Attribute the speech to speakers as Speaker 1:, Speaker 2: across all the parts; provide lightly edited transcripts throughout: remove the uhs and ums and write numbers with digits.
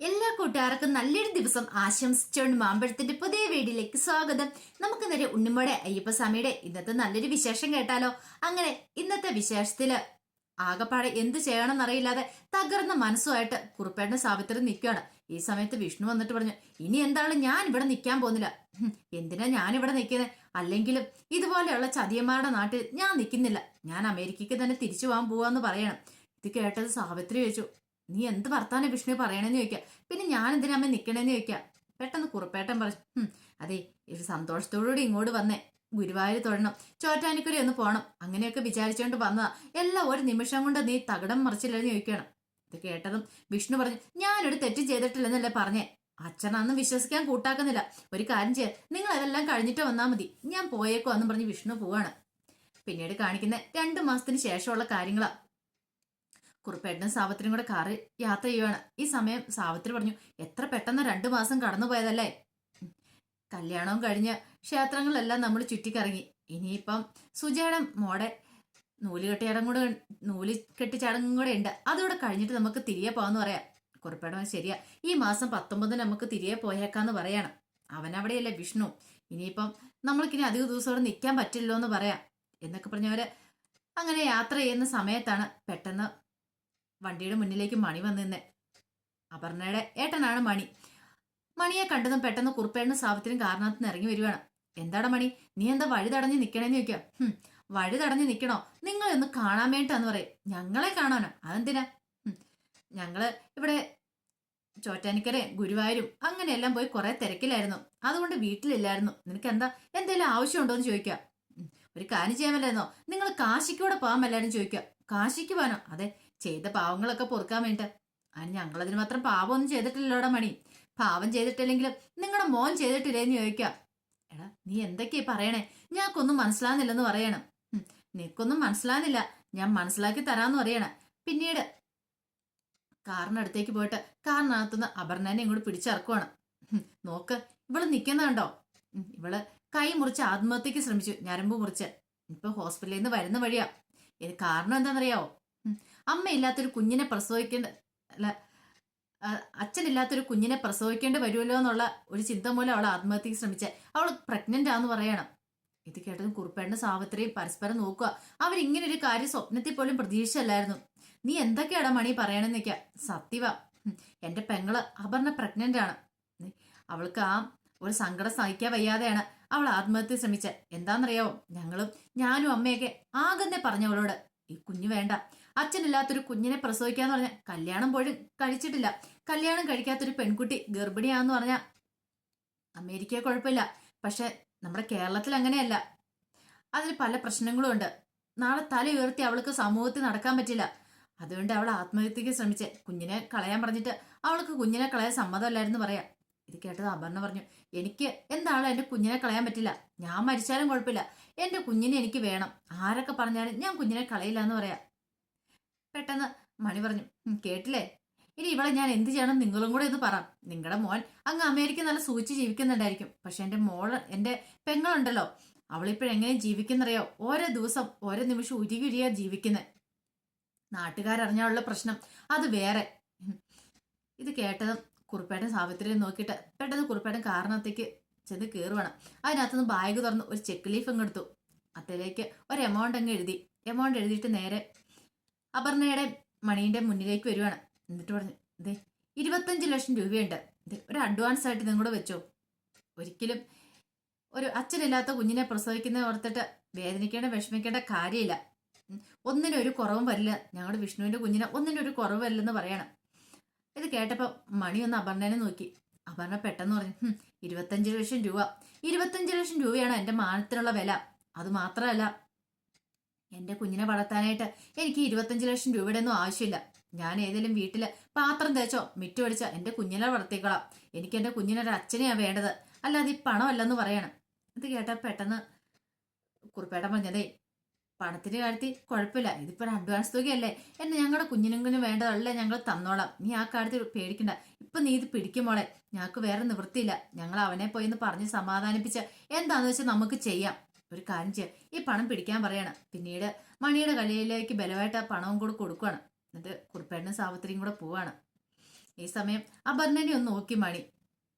Speaker 1: എല്ലാ കൂട്ടുകാർക്കും നല്ലൊരു ദിവസം ആശംസിച്ചുകൊണ്ട് മാമ്പഴത്തിന്റെ പുതിയ വീഡിയോയിലേക്ക് സ്വാഗതം. നമുക്ക് നേരെ ഉണ്ണിമോടെ അയ്യപ്പസ്വാമിയുടെ ഇന്നത്തെ നല്ലൊരു വിശേഷം കേട്ടാലോ. അങ്ങനെ ഇന്നത്തെ വിശേഷത്തില് ആകപ്പാടെ എന്തു ചെയ്യണമെന്നറിയില്ലാതെ തകർന്ന മനസ്സുമായിട്ട് കുറുപ്പേട്ടൻ സാവിത്രി നിൽക്കുകയാണ്. ഈ സമയത്ത് വിഷ്ണു വന്നിട്ട് പറഞ്ഞു, ഇനി എന്താണ് ഞാൻ ഇവിടെ നിൽക്കാൻ പോകുന്നില്ല. എന്തിനാ ഞാൻ ഇവിടെ നിൽക്കുന്നത്? അല്ലെങ്കിലും ഇതുപോലെയുള്ള ചതിയന്മാരുടെ നാട്ടിൽ ഞാൻ നിൽക്കുന്നില്ല. ഞാൻ അമേരിക്കയ്ക്ക് തന്നെ തിരിച്ചു പോകാൻ പോവാന്ന് പറയണം. ഇത് കേട്ടത് സാവിത്രി ചോദിച്ചു, നീ എന്ത് വർത്താനം വിഷ്ണു പറയണെന്ന് ചോദിക്കാം. പിന്നെ ഞാൻ എന്തിനാ അമ്മ നിക്കണേന്ന് ചോദിക്കാം. പെട്ടെന്ന് കുറുപ്പേട്ടൻ പറഞ്ഞു, അതെ ഒരു സന്തോഷത്തോടുകൂടി ഇങ്ങോട്ട് വന്നേ, ഗുരുവായൂർ തൊഴണം, ചോറ്റാനിക്കുരി ഒന്ന് പോകണം, അങ്ങനെയൊക്കെ വിചാരിച്ചുകൊണ്ട് വന്നതാ. എല്ലാം ഒരു നിമിഷം കൊണ്ട് നീ തകിടം മറിച്ചില്ലെന്ന് ചോദിക്കണം. ഇത് കേട്ടതും വിഷ്ണു പറഞ്ഞു, ഞാനൊരു തെറ്റും ചെയ്തിട്ടില്ലെന്നല്ലേ പറഞ്ഞേ. അച്ഛനൊന്നും വിശ്വസിക്കാൻ കൂട്ടാക്കുന്നില്ല. ഒരു കാര്യം ചെയ്യാം, നിങ്ങൾ അതെല്ലാം കഴിഞ്ഞിട്ട് വന്നാൽ മതി, ഞാൻ പോയേക്കോ എന്നും പറഞ്ഞ് വിഷ്ണു പോവാണ്. പിന്നീട് കാണിക്കുന്ന 2 മാസത്തിന് ശേഷമുള്ള കാര്യങ്ങളാ. കുറുപ്പേട്ടനും സാവിത്രിയും കൂടെ കാറിൽ യാത്ര ചെയ്യുവാണ്. ഈ സമയം സാവിത്രി പറഞ്ഞു, എത്ര പെട്ടെന്ന് 2 മാസം കടന്നു പോയതല്ലേ. കല്യാണവും കഴിഞ്ഞ് ക്ഷേത്രങ്ങളിലെല്ലാം നമ്മൾ ചുറ്റിക്കറങ്ങി. ഇനിയിപ്പം സുജയുടെ മോടെ നൂലുകെട്ടി ചടങ്ങും കൂടെ ഉണ്ട്. അതോടെ കഴിഞ്ഞിട്ട് നമുക്ക് തിരികെ പോകാന്ന് പറയാം. കുറുപ്പേട്ടൻ ശരിയാ, ഈ മാസം 19 നമുക്ക് തിരികെ പോയേക്കാന്ന് പറയണം. അവനവിടെയല്ലേ വിഷ്ണു. ഇനിയിപ്പം നമ്മൾക്കിനി അധിക ദിവസം അവിടെ നിൽക്കാൻ പറ്റില്ലോ എന്ന് പറയാം എന്നൊക്കെ പറഞ്ഞവര് അങ്ങനെ യാത്ര ചെയ്യുന്ന സമയത്താണ് പെട്ടെന്ന് വണ്ടിയുടെ മുന്നിലേക്ക് മണി വന്നു നിന്നേ. അപർണയുടെ ഏട്ടനാണ് മണി. മണിയെ കണ്ടതും പെട്ടെന്ന് കുറുപ്പേട്ടനും സാവിത്രിയും കാറിനകത്ത് നിന്ന് ഇറങ്ങി വരുവാണ്. എന്താടാ മണി, നീ എന്താ വഴി തടഞ്ഞ് നിക്കണേന്ന് ചോദിക്കാം. വഴി തടഞ്ഞ് നിക്കണോ? നിങ്ങളെ ഒന്ന് കാണാൻ വേണ്ടിട്ടാന്ന് പറയും. ഞങ്ങളെ കാണാനോ? അതെന്തിനാ? ഞങ്ങള് ഇവിടെ ചോറ്റാനിക്കരെ ഗുരുവായൂരും അങ്ങനെയെല്ലാം പോയി കുറെ തിരക്കിലായിരുന്നു, അതുകൊണ്ട് വീട്ടിലില്ലായിരുന്നു. നിനക്ക് എന്തെങ്കിലും ആവശ്യമുണ്ടോ എന്ന് ചോദിക്കാം. ഒരു കാര്യം ചെയ്യാമല്ലായിരുന്നോ? നിങ്ങൾ കാശിക്കൂടെ പോകാൻ എല്ലാവരും ചോദിക്കാം. കാശിക്ക് പോകാനോ? അതെ, ചെയ്ത പാവങ്ങളൊക്കെ പൊറുക്കാൻ വേണ്ട. അതിന് ഞങ്ങളതിന് മാത്രം പാവമൊന്നും ചെയ്തിട്ടില്ലോടാ മണി. പാവം ചെയ്തിട്ടില്ലെങ്കിലും നിങ്ങളുടെ മോൻ ചെയ്തിട്ടില്ലേന്ന് ചോദിക്കാം. എടാ നീ എന്തൊക്കെയാ പറയണേ? ഞങ്ങൾക്കൊന്നും മനസ്സിലാകുന്നില്ലെന്ന് പറയണം. നിനക്കൊന്നും മനസ്സിലാകുന്നില്ല, ഞാൻ മനസ്സിലാക്കി തരാന്ന് പറയണം. പിന്നീട് കാറിനടുത്തേക്ക് പോയിട്ട് കാറിനകത്തുനിന്ന് അപർണനെ ഇങ്ങോട്ട് പിടിച്ചിറക്കുവാണ്. നോക്ക്, ഇവള് നിൽക്കുന്ന കണ്ടോ? ഇവള് കൈ മുറിച്ച് ആത്മഹത്യക്ക് ശ്രമിച്ചു, ഞരമ്പ് മുറിച്ച്. ഇപ്പൊ ഹോസ്പിറ്റലിൽ നിന്ന് വരുന്ന വഴിയാ. ഇത് കാരണം എന്താണെന്നറിയാവോ? അമ്മയില്ലാത്തൊരു കുഞ്ഞിനെ അല്ല അച്ഛനില്ലാത്തൊരു കുഞ്ഞിനെ പ്രസവിക്കേണ്ടി വരുമല്ലോ എന്നുള്ള ഒരു ചിന്ത മൂലം അവൾ ആത്മഹത്യക്ക് ശ്രമിച്ചേ. അവൾ പ്രഗ്നന്റ് ആന്ന് പറയണം. ഇത് കേട്ടതും കുറുപ്പേട്ടനും സാവിത്രിയും പരസ്പരം നോക്കുക. അവരിങ്ങനെ ഒരു കാര്യം സ്വപ്നത്തിൽ പോലും പ്രതീക്ഷിച്ചല്ലായിരുന്നു. നീ എന്തൊക്കെയാടാ മണി പറയണെന്നൊക്കെയാ. സത്യവാ, എന്റെ പെങ്ങള് അപർണ പ്രഗ്നന്റ് ആണ്. അവൾക്ക് ആ ഒരു സങ്കടം സഹിക്കാൻ വയ്യാതെയാണ് അവൾ ആത്മഹത്യ ശ്രമിച്ചത്. എന്താണെന്നറിയാവോ? ഞാനും അമ്മയൊക്കെ ആകെന്നെ പറഞ്ഞവളോട്, ഈ കുഞ്ഞു വേണ്ട, അച്ഛനില്ലാത്തൊരു കുഞ്ഞിനെ പ്രസവിക്കാന്ന് പറഞ്ഞ കല്യാണം പോലും കഴിച്ചിട്ടില്ല. കല്യാണം കഴിക്കാത്തൊരു പെൺകുട്ടി ഗർഭിണിയാന്ന് പറഞ്ഞ അമേരിക്ക കുഴപ്പമില്ല, പക്ഷെ നമ്മുടെ കേരളത്തിൽ അങ്ങനെയല്ല. അതിൽ പല പ്രശ്നങ്ങളും ഉണ്ട്. നാളെ തല ഉയർത്തി അവൾക്ക് സമൂഹത്തിൽ നടക്കാൻ പറ്റില്ല. അതുകൊണ്ട് അവൾ ആത്മഹത്യക്ക് ശ്രമിച്ചേ. കുഞ്ഞിനെ കളയാൻ പറഞ്ഞിട്ട് അവൾക്ക് കുഞ്ഞിനെ കളയാൻ സമ്മതമല്ലായിരുന്നു പറയാം. ഇത് കേട്ടത് അപർണ പറഞ്ഞു, എനിക്ക് എന്താണോ എന്റെ കുഞ്ഞിനെ കളയാൻ പറ്റില്ല. ഞാൻ മരിച്ചാലും കുഴപ്പമില്ല, എന്റെ കുഞ്ഞിനെ എനിക്ക് വേണം. ആരൊക്കെ പറഞ്ഞാലും ഞാൻ കുഞ്ഞിനെ കളയില്ല എന്ന് പറയാം. പെട്ടെന്ന് മണി പറഞ്ഞു, കേട്ടില്ലേ? ഇനി ഇവളെ ഞാൻ എന്ത് ചെയ്യണം നിങ്ങളും കൂടെ ഒന്ന് പറ. നിങ്ങളുടെ മോൻ അങ്ങ് അമേരിക്ക നല്ല സൂചിച്ച് ജീവിക്കുന്നുണ്ടായിരിക്കും, പക്ഷെ എന്റെ പെങ്ങളുണ്ടല്ലോ, അവളിപ്പോഴെങ്ങനെ ജീവിക്കുന്നറിയോ? ഓരോ ദിവസം ഓരോ നിമിഷം ഉരുകി ഉരുകിയാ ജീവിക്കുന്നത്. നാട്ടുകാരറിഞ്ഞാലുള്ള പ്രശ്നം അത് വേറെ. ഇത് കേട്ടതും കുറുപ്പേട്ടൻ സാവിത്രിയെ നോക്കിയിട്ട് പെട്ടെന്ന് കുറുപ്പേട്ടൻ കാറിനകത്തേക്ക് ചെന്ന് കയറുവാണ്. അതിനകത്തുനിന്ന് ബാഗ് തുറന്ന് ഒരു ചെക്ക് ലീഫ് അങ്ങ് എടുത്തു. അതിലേക്ക് ഒരു എമൗണ്ട് അങ്ങ് എമൗണ്ട് എഴുതിയിട്ട് നേരെ അപർണയുടെ മണീന്റെ മുന്നിലേക്ക് വരുവാണ്. എന്നിട്ട് പറഞ്ഞു, ഇതേ 25 ലക്ഷം രൂപയുണ്ട്, ഒരു അഡ്വാൻസ് ആയിട്ട് ഇതും കൂടെ വെച്ചോ. ഒരിക്കലും ഒരു അച്ഛനില്ലാത്ത കുഞ്ഞിനെ പ്രസവിക്കുന്ന ഓർത്തിട്ട് വേദനിക്കേണ്ട വിഷമിക്കേണ്ട കാര്യമില്ല. ഒന്നിനും ഒരു കുറവും വരില്ല. ഞങ്ങളുടെ വിഷ്ണുവിന്റെ കുഞ്ഞിന് ഒന്നിനും ഒരു കുറവ് വരില്ലെന്ന് പറയണം. ഇത് കേട്ടപ്പോ മണി ഒന്ന് അപർണനെ നോക്കി. അപർണ പെട്ടെന്ന് പറഞ്ഞു, 25 ലക്ഷം രൂപ. 25 ലക്ഷം രൂപയാണ് എന്റെ മാനത്തിനുള്ള വില. അത് മാത്രമല്ല, എന്റെ കുഞ്ഞിനെ വളർത്താനായിട്ട് എനിക്ക് 25 ലക്ഷം രൂപയുടെ ഒന്നും ആവശ്യമില്ല. ഞാൻ ഏതെങ്കിലും വീട്ടില് പാത്രം തേച്ചോ മിറ്റുപടിച്ചോ എന്റെ കുഞ്ഞിനെ വളർത്തിക്കളാം. എനിക്ക് എന്റെ കുഞ്ഞിനൊരു അച്ഛനെയാ വേണ്ടത്, അല്ലാതെ ഈ പണമല്ലെന്ന് പറയണം. ഇത് കേട്ട പെട്ടെന്ന് കുറുപ്പേട്ടൻ പറഞ്ഞതേ, പണത്തിന്റെ കാര്യത്തിൽ കുഴപ്പമില്ല, ഇതിപ്പോ ഒരു അഡ്വാൻസ് തുകയല്ലേ, ഞങ്ങളുടെ കുഞ്ഞിനും വേണ്ടതല്ലേ ഞങ്ങൾ തന്നോളാം. നീ ആ കാര്യത്തിൽ പേടിക്കണ്ട. ഇപ്പൊ നീ ഇത് പിടിക്കുമോളെ, ഞങ്ങൾക്ക് വേറെ നിവൃത്തിയില്ല. ഞങ്ങൾ അവനെ പോയി എന്ന് പറഞ്ഞ് സമാധാനിപ്പിച്ച് എന്താന്ന് വെച്ചാൽ നമുക്ക് ചെയ്യാം. ഒരു കാര്യം ചെയ്യാം, ഈ പണം പിടിക്കാൻ പറയണം. പിന്നീട് മണിയുടെ കയ്യിലേക്ക് ബലമായിട്ട് ആ പണവും കൂടെ കൊടുക്കുകയാണ്. എന്നിട്ട് കുറുപ്പേട്ടനും സാവിത്രിയും കൂടെ പോവാണ്. ഈ സമയം അപർണനെ ഒന്ന് നോക്കി മണി.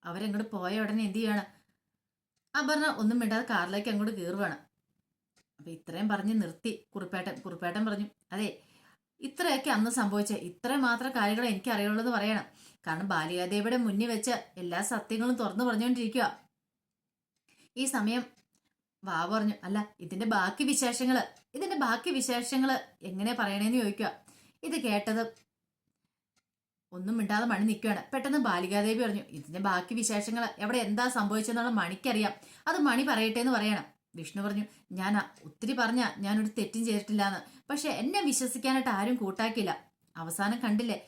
Speaker 1: അവരങ്ങോട്ട് പോയ ഉടനെ എന്ത് ചെയ്യാണ്? അപർണ ഒന്നും മിണ്ടാതെ കാറിലേക്ക് അങ്ങോട്ട് കയറുവാണ്. അപ്പൊ ഇത്രയും പറഞ്ഞ് നിർത്തി കുറുപ്പേട്ടൻ പറഞ്ഞു, അതെ, ഇത്രയൊക്കെ അന്ന് സംഭവിച്ചേ, ഇത്രയും മാത്രം കാര്യങ്ങൾ എനിക്ക് അറിയുള്ളൂ എന്ന് പറയണം. കാരണം ബാലികാദേവിയുടെ മുന്നിൽ വെച്ച് എല്ലാ സത്യങ്ങളും തുറന്നു പറഞ്ഞുകൊണ്ടിരിക്കുക. ഈ സമയം വാവ പറഞ്ഞു, അല്ല ഇതിന്റെ ബാക്കി വിശേഷങ്ങള് എങ്ങനെ പറയണേന്ന് ചോദിക്കുക. ഇത് കേട്ടത് ഒന്നും മിണ്ടാതെ മണി നിൽക്കുകയാണ്. പെട്ടെന്ന് ബാലികാദേവി പറഞ്ഞു, ഇതിന്റെ ബാക്കി വിശേഷങ്ങൾ എവിടെ എന്താ സംഭവിച്ചെന്നുള്ള മണിക്കറിയാം, അത് മണി പറയട്ടെ എന്ന് പറയണം. വിഷ്ണു പറഞ്ഞു, ഞാൻ ഒത്തിരി ഞാനൊരു തെറ്റും ചെയ്തിട്ടില്ലാന്ന്. പക്ഷെ എന്നെ വിശ്വസിക്കാനായിട്ട് ആരും കൂട്ടാക്കില്ല. അവസാനം കണ്ടില്ലേ?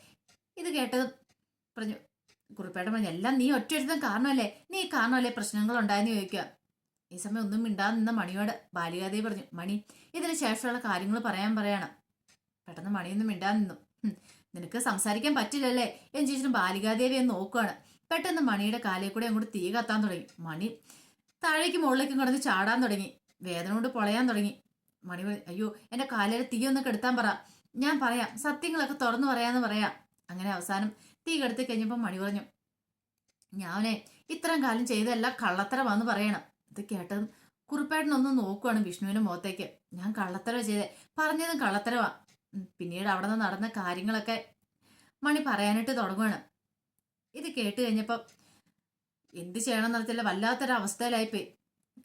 Speaker 1: ഇത് കേട്ടത് പറഞ്ഞു കുറുപ്പേട്ടൻ പറഞ്ഞു, എല്ലാം നീ ഒറ്റയൊരുത്തം കാരണമല്ലേ, നീ കാരണമല്ലേ പ്രശ്നങ്ങൾ ഉണ്ടായെന്ന് ചോദിക്കുക. ഈ സമയം ഒന്നും മിണ്ടാതെ നിന്ന മണിയോട് ബാലികാദേവി പറഞ്ഞു, മണി ഇതിന് ശേഷമുള്ള കാര്യങ്ങൾ പറയാണ്. പെട്ടെന്ന് മണിയൊന്നും മിണ്ടാതെ നിന്നു. നിനക്ക് സംസാരിക്കാൻ പറ്റില്ലല്ലേ എന്ന് ചോദിച്ചിട്ട് ബാലികാദേവി എന്ന് നോക്കുകയാണ്. പെട്ടെന്ന് മണിയുടെ കാലിൽ കൂടെ അങ്ങോട്ട് തീ കത്താൻ തുടങ്ങി. മണി താഴേക്ക് മുകളിലേക്കും കിടന്ന് ചാടാൻ തുടങ്ങി. വേദന കൊണ്ട് പൊളയാൻ തുടങ്ങി. മണി അയ്യോ, എന്റെ കാലിലെ തീ ഒന്ന് കെടുത്താൻ പറ, ഞാൻ പറയാം, സത്യങ്ങളൊക്കെ തുറന്നു പറയാന്ന് പറയാം. അങ്ങനെ അവസാനം തീ കെടുത്തി കഴിഞ്ഞപ്പോൾ മണി പറഞ്ഞു, ഞാനേ ഇത്രയും കാലം ചെയ്തതെല്ലാം കള്ളത്തരമാന്ന് പറയണം. ഇത് കേട്ടതും കുറുപ്പേട്ടനൊന്ന് നോക്കുവാണ് വിഷ്ണുവിന്റെ മുഖത്തേക്ക്. ഞാൻ കള്ളത്തരവാ ചെയ്തേ, പറഞ്ഞതും കള്ളത്തരവാ. പിന്നീട് അവിടെ നിന്ന് നടന്ന കാര്യങ്ങളൊക്കെ മണി പറയാനായിട്ട് തുടങ്ങുകയാണ്. ഇത് കേട്ട് കഴിഞ്ഞപ്പോൾ എന്ത് ചെയ്യണമെന്ന് അറിയത്തില്ല, വല്ലാത്തൊരവസ്ഥയിലായിപ്പോയി.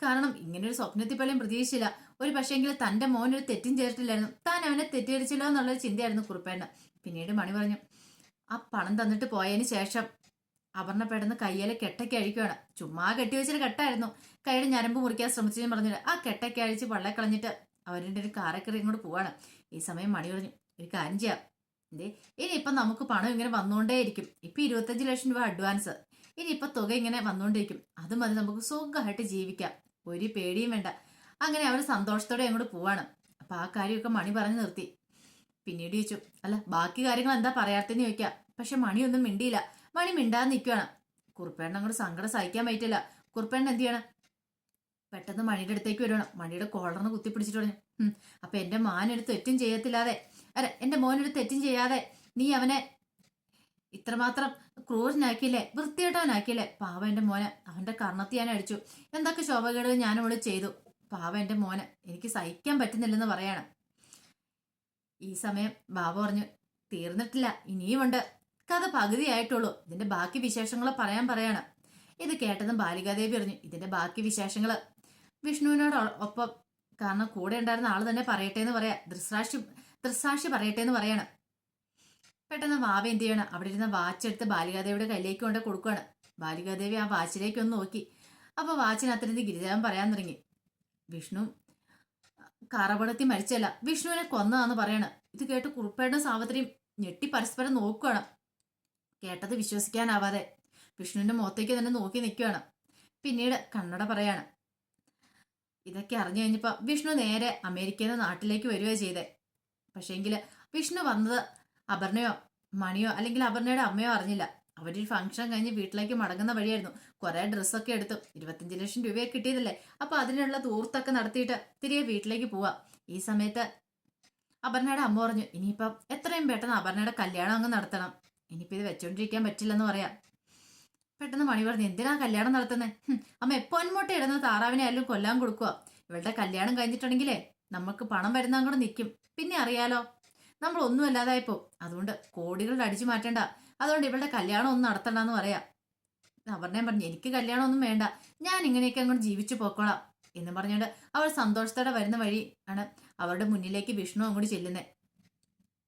Speaker 1: കാരണം ഇങ്ങനൊരു സ്വപ്നത്തിൽ പോലും പ്രതീക്ഷിച്ചില്ല. ഒരു പക്ഷേങ്കിൽ തന്റെ മോനൊരു തെറ്റും ചെയ്തിട്ടില്ലായിരുന്നു, താൻ അവനെ തെറ്റിദ്ധരിച്ചില്ലോ എന്നുള്ളൊരു ചിന്തയായിരുന്നു കുറുപ്പേട്ടന്. പിന്നീട് മണി പറഞ്ഞു, ആ പണം തന്നിട്ട് പോയതിന് ശേഷം അപർണ പെടുന്ന കയ്യിലെ കെട്ടൊക്കെ അഴിക്കുകയാണ്. ചുമ്മാ കെട്ടിവെച്ചൊരു കെട്ടായിരുന്നു. കൈയുടെ ഞരമ്പ് മുറിക്കാൻ ശ്രമിച്ചു പറഞ്ഞില്ല, ആ കെട്ടൊക്കെ അഴിച്ച് വള്ളം കളഞ്ഞിട്ട് അവരുടെ ഒരു കാറക്കറി ഇങ്ങോട്ട് പോവാണ്. ഈ സമയം മണി പറഞ്ഞു, ഒരു കാര്യം ചെയ്യാം, ഇനിയിപ്പം നമുക്ക് പണം ഇങ്ങനെ വന്നുകൊണ്ടേയിരിക്കും. ഇപ്പൊ 25 ലക്ഷം രൂപ അഡ്വാൻസ്, ഇനിയിപ്പൊ തുക ഇങ്ങനെ വന്നുകൊണ്ടിരിക്കും. അത് മതി, നമുക്ക് സുഖമായിട്ട് ജീവിക്കാം, ഒരു പേടിയും വേണ്ട. അങ്ങനെ അവർ സന്തോഷത്തോടെ അങ്ങോട്ട് പോവാണ്. അപ്പൊ ആ കാര്യമൊക്കെ മണി പറഞ്ഞു നിർത്തി. പിന്നീട് ചോദിച്ചു, അല്ല ബാക്കി കാര്യങ്ങൾ എന്താ പറയാത്തെന്ന് ചോദിക്കാം. പക്ഷെ മണിയൊന്നും മിണ്ടിയില്ല. മണി മിണ്ടാതെ നിൽക്കുകയാണ്. കുറുപ്പേണ്ണ അങ്ങോട്ട് സങ്കടം സഹിക്കാൻ പറ്റില്ല. കുറുപ്പേണ്ണ എന്ത് ചെയ്യണം, പെട്ടെന്ന് മണിയുടെ അടുത്തേക്ക് വരുവാണ്. മണിയുടെ കോളറിന് കുത്തിപ്പിടിച്ചിട്ട് പറഞ്ഞു, അപ്പൊ എന്റെ മോനൊരു തെറ്റും ചെയ്യാതെ നീ അവനെ ഇത്രമാത്രം ക്രൂരനാക്കിയില്ലേ, വൃത്തികെട്ടവനാക്കിയില്ലേ. പാവ എന്റെ മോനെ, അവന്റെ കർണത്തി ഞാൻ അടിച്ചു, എന്തൊക്കെ ശോഭകേടുകൾ ഞാനിവിടെ ചെയ്തു. പാവ എന്റെ മോനെ, എനിക്ക് സഹിക്കാൻ പറ്റുന്നില്ലെന്ന് പറയാണ്. ഈ സമയം ബാബ പറഞ്ഞു, തീർന്നിട്ടില്ല, ഇനിയുമുണ്ട്, കഥ പകുതിയായിട്ടുള്ളൂ, ഇതിന്റെ ബാക്കി വിശേഷങ്ങൾ പറയാണ്. ഇത് കേട്ടതും ബാലികാദേവി പറഞ്ഞു, ഇതിന്റെ ബാക്കി വിശേഷങ്ങള് വിഷ്ണുവിനോട് ഒപ്പം, കാരണം കൂടെ ഉണ്ടായിരുന്ന ആള് തന്നെ പറയട്ടെ എന്ന് പറയാ, ദൃസാക്ഷി പറയട്ടെ എന്ന് പറയാണ്. പെട്ടെന്ന് വാവ എന്ത് ചെയ്യണം, അവിടെ ഇരുന്ന വാച്ച് എടുത്ത് ബാലികാദേവിയുടെ കയ്യിലേക്ക് കൊണ്ട് കൊടുക്കുകയാണ്. ബാലികാദേവി ആ വാച്ചിലേക്ക് ഒന്ന് നോക്കി. അപ്പൊ വാച്ചിനകത്തിരുന്ന് ഗിരിജാവൻ പറയാൻ തുടങ്ങി, വിഷ്ണു കറപടത്തി മരിച്ചല്ല, വിഷ്ണുവിനെ കൊന്നതാന്ന് പറയണ്. ഇത് കേട്ട് കുറുപ്പേട്ടനും സാവിത്രിയും ഞെട്ടി പരസ്പരം നോക്കുകയാണ്. കേട്ടത് വിശ്വസിക്കാനാവാതെ വിഷ്ണുവിന്റെ മുഖത്തേക്ക് തന്നെ നോക്കി നിൽക്കുകയാണ്. പിന്നീട് കണ്ണട പറയാണ്. ഇതൊക്കെ അറിഞ്ഞു കഴിഞ്ഞപ്പോ വിഷ്ണു നേരെ അമേരിക്കയിൽ നിന്ന് നാട്ടിലേക്ക് വരികയോ ചെയ്തേ. പക്ഷേങ്കില് വിഷ്ണു വന്നത് അപർണയോ മണിയോ അല്ലെങ്കിൽ അപർണയുടെ അമ്മയോ അറിഞ്ഞില്ല. അവരൊരു ഫംഗ്ഷൻ കഴിഞ്ഞ് വീട്ടിലേക്ക് മടങ്ങുന്ന വഴിയായിരുന്നു. കുറെ ഡ്രസ്സൊക്കെ എടുത്തു, 25 ലക്ഷം രൂപയൊക്കെ കിട്ടിയതല്ലേ, അപ്പൊ അതിനുള്ള തൂർത്തൊക്കെ നടത്തിയിട്ട് തിരികെ വീട്ടിലേക്ക് പോവാ. ഈ സമയത്ത് അപർണയുടെ അമ്മ പറഞ്ഞു, ഇനിയിപ്പം എത്രയും പെട്ടെന്ന് അപർണയുടെ കല്യാണം അങ്ങ് നടത്തണം, ഇനിയിപ്പോ ഇത് വെച്ചോണ്ടിരിക്കാൻ പറ്റില്ലെന്ന് പറയാം. പെട്ടെന്ന് മണി പറഞ്ഞു, എന്തിനാ കല്യാണം നടത്തുന്നേ, അമ്മ എപ്പോ അന്മോട്ട് ഇടുന്ന താറാവിനെ ആയാലും കൊല്ലാൻ കൊടുക്കുക. ഇവളുടെ കല്യാണം കഴിഞ്ഞിട്ടുണ്ടെങ്കിലേ നമുക്ക് പണം വരുന്ന അങ്ങോട്ട് നിൽക്കും. പിന്നെ അറിയാലോ, നമ്മൾ ഒന്നും അല്ലാതായപ്പോ, അതുകൊണ്ട് കോടികളുടെ അടിച്ചു മാറ്റണ്ട, അതുകൊണ്ട് ഇവളുടെ കല്യാണം ഒന്നും നടത്തണ്ടെന്ന് പറയാം. അപർണയും പറഞ്ഞു, എനിക്ക് കല്യാണം ഒന്നും വേണ്ട, ഞാൻ ഇങ്ങനെയൊക്കെ അങ്ങോട്ട് ജീവിച്ചു പോക്കോളാം എന്ന് പറഞ്ഞുകൊണ്ട് അവർ സന്തോഷത്തോടെ വരുന്ന വഴി ആണ് അവരുടെ മുന്നിലേക്ക് വിഷ്ണു അങ്ങോട്ട് ചെല്ലുന്നേ.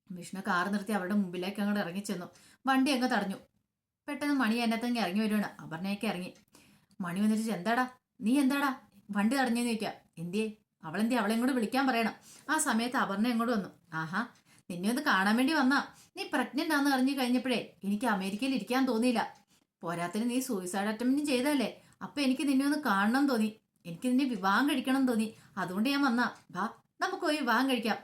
Speaker 1: വിഷ്ണു കാർ നിർത്തി അവരുടെ മുമ്പിലേക്ക് അങ്ങോട്ട് ഇറങ്ങി ചെന്നു. വണ്ടി അങ്ങ് തടഞ്ഞു. പെട്ടെന്ന് മണി അതിനകത്തങ്ങ് ഇറങ്ങി വരുവാണ്. അപർണയൊക്കെ ഇറങ്ങി. മണി വന്നിട്ട്, നീ എന്താടാ വണ്ടി തടഞ്ഞെന്ന് ചോദിക്കാം. അവളെയും കൂടെ വിളിക്കാൻ പറയണം. ആ സമയത്ത് അപർണ എങ്ങോട്ട് വന്നു. ആഹാ, നിന്നെ ഒന്ന് കാണാൻ വേണ്ടി വന്നാ. നീ പ്രഗ്നന്റ് ആണെന്ന് അറിഞ്ഞു കഴിഞ്ഞപ്പോഴേ എനിക്ക് അമേരിക്കയിൽ ഇരിക്കാൻ തോന്നിയില്ല. പോരാത്തിന് നീ സൂയിസൈഡ് അറ്റംപ്റ്റും ചെയ്തല്ലേ, അപ്പൊ എനിക്ക് നിന്നെ ഒന്ന് കാണണം തോന്നി, എനിക്ക് നിന്നെ വിവാഹം കഴിക്കണം തോന്നി, അതുകൊണ്ട് ഞാൻ വന്നാ. വാ, നമുക്ക് പോയി വിവാഹം കഴിക്കാം,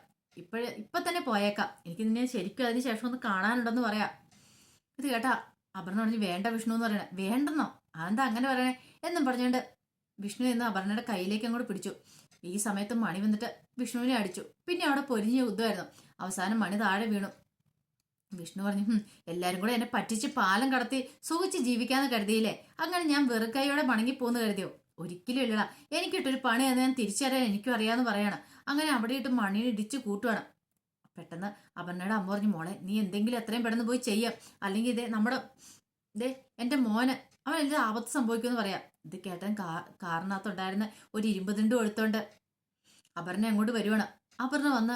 Speaker 1: ഇപ്പൊ തന്നെ പോയേക്കാം, എനിക്ക് നിന്നെ ശരിക്കും അതിന് ശേഷം ഒന്ന് കാണാനുണ്ടെന്ന് പറയാം. ഇത് കേട്ടാ അപർണ പറഞ്ഞു, വേണ്ട വിഷ്ണു എന്ന് പറയണേ. വേണ്ടെന്നോ, അതെന്താ അങ്ങനെ പറയണേ എന്നും പറഞ്ഞുകൊണ്ട് വിഷ്ണു എന്ന് അപർണയുടെ കയ്യിലേക്ക് അങ്ങോട്ട് പിടിച്ചു. ഈ സമയത്ത് മണി വന്നിട്ട് വിഷ്ണുവിനെ അടിച്ചു. പിന്നെ അവിടെ പൊരിഞ്ഞ യുദ്ധമായിരുന്നു. അവസാനം മണി താഴെ വീണു. വിഷ്ണു പറഞ്ഞു എല്ലാരും കൂടെ എന്നെ പറ്റിച്ച് പാലം കടത്തി സുഖിച്ച് ജീവിക്കാന്ന് കരുതിയില്ലേ? അങ്ങനെ ഞാൻ വെറുക്കൈയോടെ മണങ്ങി പോന്ന് കരുതിയോ? ഒരിക്കലും ഇല്ലടാ. എനിക്കിട്ടൊരു പണി എന്ന് ഞാൻ തിരിച്ചറിയാൻ എനിക്കും അറിയാന്ന് പറയണം. അങ്ങനെ അവിടെ ഇട്ട് മണിയെ ഇടിച്ച് കൂട്ടുവാണ്. പെട്ടെന്ന് അപർണയുടെ അമ്മ പറഞ്ഞു, മോളെ നീ എന്തെങ്കിലും എത്രയും പെട്ടെന്ന് പോയി ചെയ്യാം, അല്ലെങ്കിൽ ഇതേ എന്റെ മോന് അവൻ എന്ത് ആപത്ത് സംഭവിക്കുമെന്ന് പറയാം. ഇത് കേട്ടാൻ കാറിനകത്തുണ്ടായിരുന്ന ഒരു ഇരുമ്പ് തിണ്ടും എടുത്തോണ്ട് അപർണ അങ്ങോട്ട് വരുവാണ്. അപർണ വന്ന്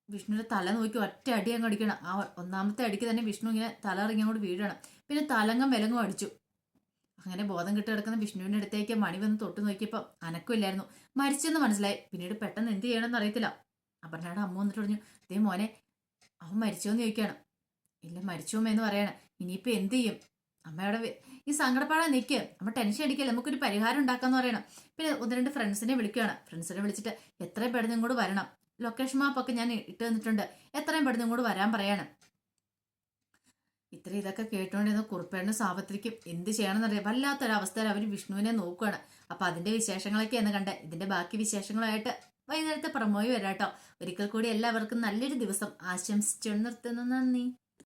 Speaker 1: വിഷ്ണുവിന്റെ തല നോക്കി ഒറ്റ അടി അങ്ങ് അടിക്കണം. ആ ഒന്നാമത്തെ അടിക്ക് തന്നെ വിഷ്ണു ഇങ്ങനെ തല ഇറങ്ങി അങ്ങോട്ട് വീഴണം. പിന്നെ തലങ്ങും വിലങ്ങും അടിച്ചു. അങ്ങനെ ബോധം കിട്ടി കിടക്കുന്ന വിഷ്ണുവിന്റെ അടുത്തേക്ക് മണി വന്ന് തൊട്ട് നോക്കിയപ്പോൾ അനക്കമില്ലായിരുന്നു. മരിച്ചെന്ന് മനസ്സിലായി. പിന്നീട് പെട്ടെന്ന് എന്ത് ചെയ്യണമെന്ന് അറിയത്തില്ല. അപർണയുടെ അമ്മ വന്നിട്ട് പറഞ്ഞു, ഇതേ മോനെ അവൻ മരിച്ചോന്ന് ചോദിക്കുകയാണ്. ഇല്ല മരിച്ചോമെന്ന് പറയാണ്. ഇനിയിപ്പോൾ എന്ത് ചെയ്യും? അമ്മയുടെ ഈ സങ്കടപ്പാടാൻ നിൽക്കുക, അമ്മ ടെൻഷൻ അടിക്കല്ലേ, നമുക്കൊരു പരിഹാരം ഉണ്ടാക്കാന്ന് പറയണം. പിന്നെ ഒന്ന് രണ്ട് ഫ്രണ്ട്സിനെ വിളിക്കുകയാണ്. ഫ്രണ്ട്സിനെ വിളിച്ചിട്ട് എത്രയും പെട്ടെന്ന് ഇങ്ങോട്ട് വരണം, ലൊക്കേഷൻ മാപ്പൊക്കെ ഞാൻ ഇട്ട് തന്നിട്ടുണ്ട്, എത്രയും പെട്ടെന്ന് ഇങ്ങോട്ട് വരാൻ പറയാണ്. ഇതൊക്കെ കേട്ടോണ്ടിരുന്ന കുറുപ്പേണ്ണ സാപത്രിക്കും എന്ത് ചെയ്യണമെന്നറിയാം. വല്ലാത്തൊരവസ്ഥയിൽ അവർ വിഷ്ണുവിനെ നോക്കുകയാണ്. അപ്പൊ അതിന്റെ വിശേഷങ്ങളൊക്കെയാണ് കണ്ടത്. ഇതിന്റെ ബാക്കി വിശേഷങ്ങളായിട്ട് വൈകുന്നേരത്തെ പ്രമോയി വരാട്ടോ. ഒരിക്കൽ കൂടി എല്ലാവർക്കും നല്ലൊരു ദിവസം ആശംസിച്ചു നിർത്തുന്നു. നന്ദി.